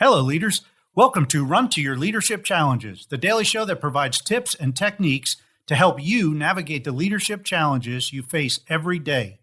Hello, leaders. Welcome to Run to Your Leadership Challenges, the daily show that provides tips and techniques to help you navigate the leadership challenges you face every day.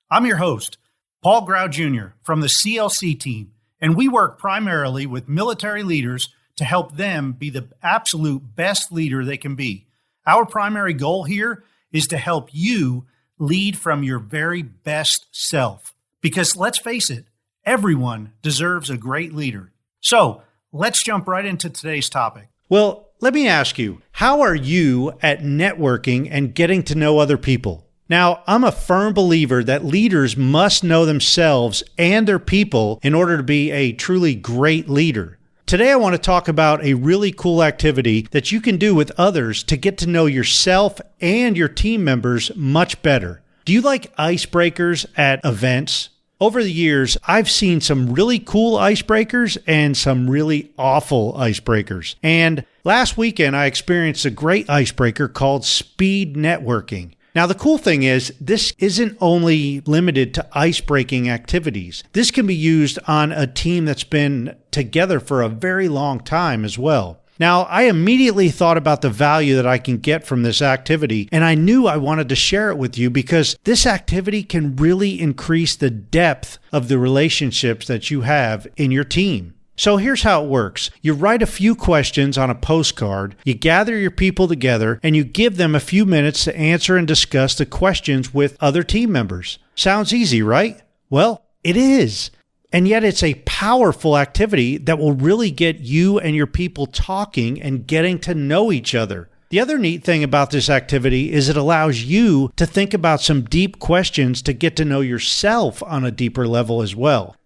I'm your host, Paul Grau Jr. from the CLC Team, and we work primarily with military leaders to help them be the absolute best leader they can be. Our primary goal here is to help you lead from your very best self. Because let's face it, everyone deserves a great leader. So let's jump right into today's topic. Well, let me ask you, how are you at networking and getting to know other people? Now, I'm a firm believer that leaders must know themselves and their people in order to be a truly great leader. Today, I want to talk about a really cool activity that you can do with others to get to know yourself and your team members much better. Do you like icebreakers at events? Over the years, I've seen some really cool icebreakers and some really awful icebreakers. And last weekend, I experienced a great icebreaker called speed networking. Now, the cool thing is, this isn't only limited to ice-breaking activities. This can be used on a team that's been together for a very long time as well. Now, I immediately thought about the value that I can get from this activity, and I knew I wanted to share it with you because this activity can really increase the depth of the relationships that you have in your team. So here's how it works. You write a few questions on a postcard, you gather your people together, and you give them a few minutes to answer and discuss the questions with other team members. Sounds easy, right? Well, it is. And yet it's a powerful activity that will really get you and your people talking and getting to know each other. The other neat thing about this activity is it allows you to think about some deep questions to get to know yourself on a deeper level as well.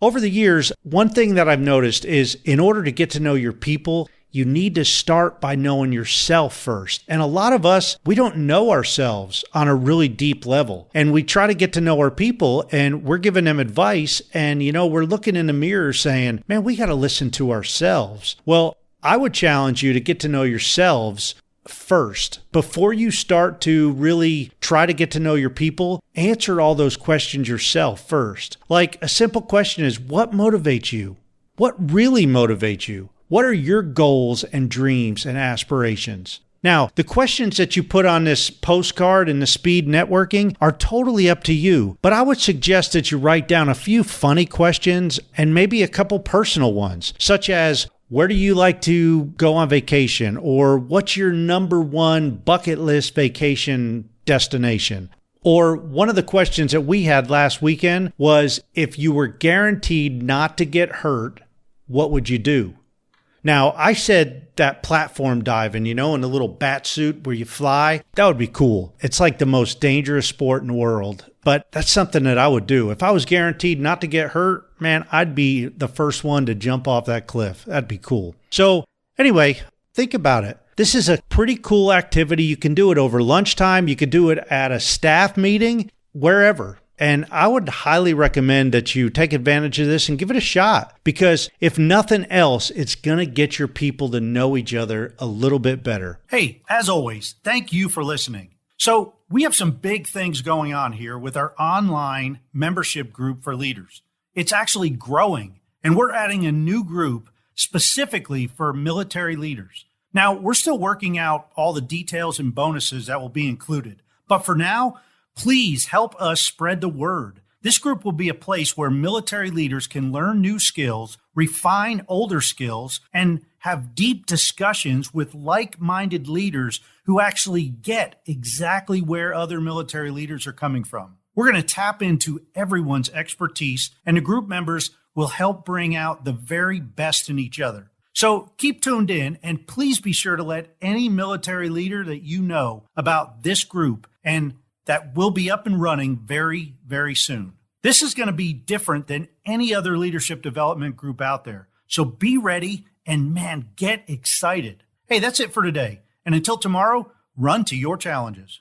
Over the years, one thing that I've noticed is in order to get to know your people, you need to start by knowing yourself first. And a lot of us, we don't know ourselves on a really deep level. And we try to get to know our people and we're giving them advice. And, we're looking in the mirror saying, man, we got to listen to ourselves. Well, I would challenge you to get to know yourselves first. Before you start to really try to get to know your people, answer all those questions yourself first. Like a simple question is, what motivates you? What really motivates you? What are your goals and dreams and aspirations? Now, the questions that you put on this postcard and the speed networking are totally up to you, but I would suggest that you write down a few funny questions and maybe a couple personal ones, such as, where do you like to go on vacation? Or what's your number one bucket list vacation destination? Or one of the questions that we had last weekend was, if you were guaranteed not to get hurt, what would you do? Now, I said that platform diving, in the little bat suit where you fly, that would be cool. It's like the most dangerous sport in the world, but that's something that I would do. If I was guaranteed not to get hurt, man, I'd be the first one to jump off that cliff. That'd be cool. So anyway, think about it. This is a pretty cool activity. You can do it over lunchtime. You could do it at a staff meeting, wherever. And I would highly recommend that you take advantage of this and give it a shot, because if nothing else, it's going to get your people to know each other a little bit better. Hey, as always, thank you for listening. So we have some big things going on here with our online membership group for leaders. It's actually growing, and we're adding a new group specifically for military leaders. Now, we're still working out all the details and bonuses that will be included. But for now, please help us spread the word. This group will be a place where military leaders can learn new skills, refine older skills, and have deep discussions with like-minded leaders who actually get exactly where other military leaders are coming from. We're going to tap into everyone's expertise, and the group members will help bring out the very best in each other. So keep tuned in, and please be sure to let any military leader that you know about this group, and that will be up and running very, very soon. This is going to be different than any other leadership development group out there. So be ready and, man, get excited. Hey, that's it for today. And until tomorrow, run to your challenges.